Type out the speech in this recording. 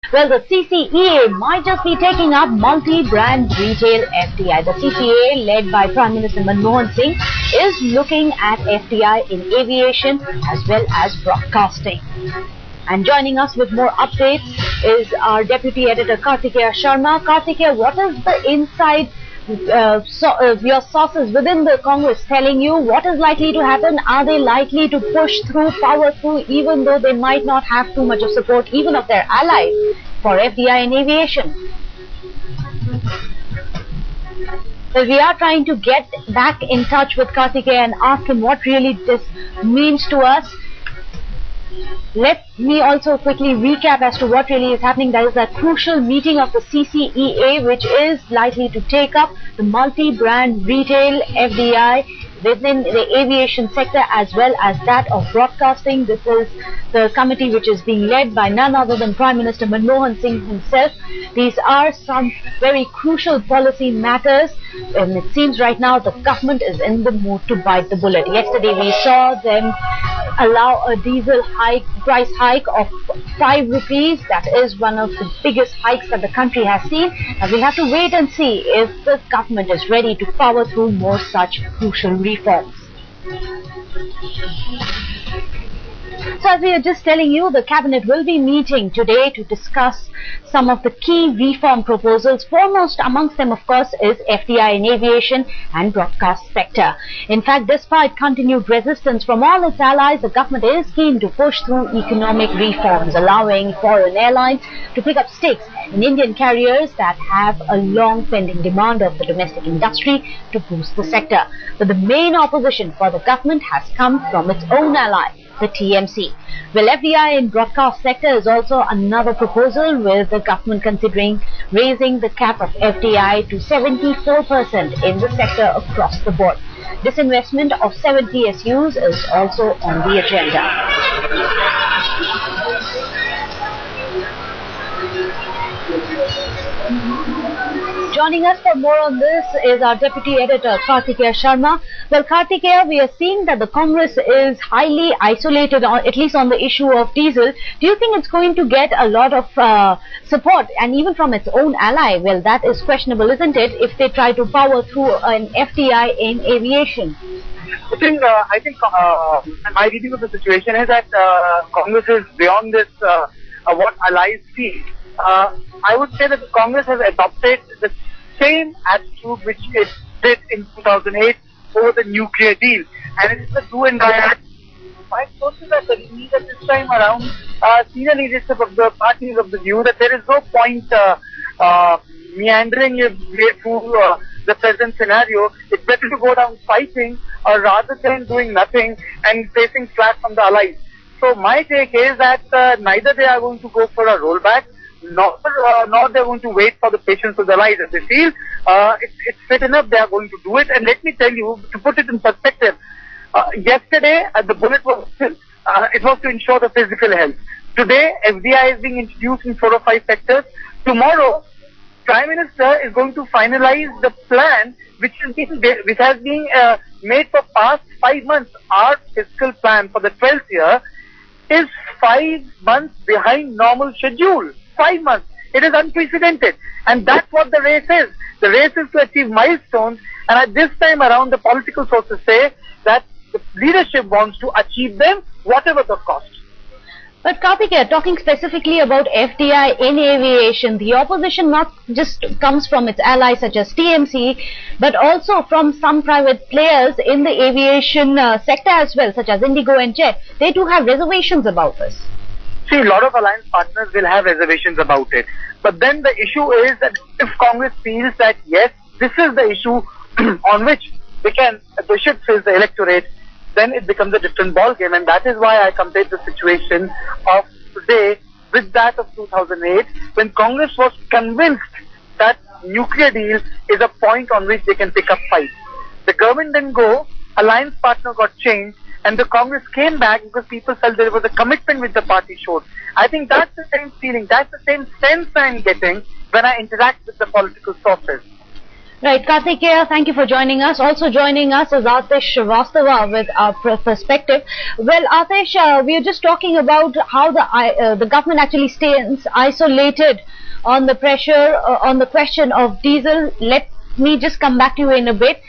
Well, the CCEA might just be taking up multi-brand retail FDI. The CCEA, led by Prime Minister Manmohan Singh, is looking at FDI in aviation as well as broadcasting. And joining us with more updates is our Deputy Editor Kartikeya Sharma. Kartikeya, what is the inside your sources within the Congress telling you? What is likely to happen? Are they likely to push through, power through, even though they might not have too much of support even of their allies for FDI in aviation? Well, we are trying to get back in touch with Kartikeya and ask him what really this means to us. Let me also quickly recap as to what really is happening. There is a crucial meeting of the CCEA which is likely to take up the multi-brand retail FDI within the aviation sector as well as that of broadcasting. This is the committee which is being led by none other than Prime Minister Manmohan Singh himself. These are some very crucial policy matters, and it seems right now the government is in the mood to bite the bullet. Yesterday we saw them allow a diesel price hike of 5 rupees. That is one of the biggest hikes that the country has seen. Now we'll have to wait and see if the government is ready to power through more such crucial reforms. So as we are just telling you, the cabinet will be meeting today to discuss some of the key reform proposals. Foremost amongst them, of course, is FDI in aviation and broadcast sector. In fact, despite continued resistance from all its allies, the government is keen to push through economic reforms, allowing foreign airlines to pick up stakes in Indian carriers that have a long pending demand of the domestic industry to boost the sector. But the main opposition for the government has come from its own ally, the TMC. Well, FDI in broadcast sector is also another proposal, with the government considering raising the cap of FDI to 74% in the sector across the board. Disinvestment of 7 PSUs is also on the agenda. Joining us for more on this is our Deputy Editor Kartikeya Sharma. Well, Kartikeya, we are seeing that the Congress is highly isolated, at least on the issue of diesel. Do you think it's going to get a lot of support, and even from its own ally? Well, that is questionable, isn't it, if they try to power through an FDI in aviation? I think my reading of the situation is that Congress is beyond this, what allies see. I would say that Congress has adopted the same attitude which it did in 2008 over the nuclear deal, and it's the do and die. My sources are telling me that this time around, senior leadership of the parties of the view that there is no point meandering your way through the present scenario. It's better to go down fighting rather than doing nothing and facing flat from the allies. So my take is that neither they are going to go for a rollback, nor they're going to wait for the patience of the allies. If they feel it's fit enough, they are going to do it. And let me tell you, to put it in perspective, yesterday the bullet was it was to ensure the physical health. Today, FDI is being introduced in 4 or 5 sectors. Tomorrow, Prime Minister is going to finalize the plan which has been made for past 5 months. Our fiscal plan for the 12th year is 5 months behind normal schedule. 5 months. It is unprecedented, and that's what the race is. The race is to achieve milestones, and at this time around, the political sources say that the leadership wants to achieve them whatever the cost. But Kartikeya, talking specifically about FDI in aviation, the opposition not just comes from its allies such as TMC, but also from some private players in the aviation sector as well, such as Indigo and Jet. They do have reservations about this. See, a lot of alliance partners will have reservations about it. But then the issue is that if Congress feels that, yes, this is the issue on which they should face the electorate, then it becomes a different ballgame. And that is why I compared the situation of today with that of 2008, when Congress was convinced that nuclear deal is a point on which they can pick up fights. The government didn't go, alliance partner got changed, and the Congress came back because people felt there was a commitment which the party showed. I think that's the same feeling, that's the same sense I'm getting when I interact with the political sources. Right, Kartikeya, thank you for joining us. Also joining us is Atish Shrivastava with our perspective. Well, Atish, we are just talking about how the government actually stands isolated on the pressure, on the question of diesel. Let me just come back to you in a bit.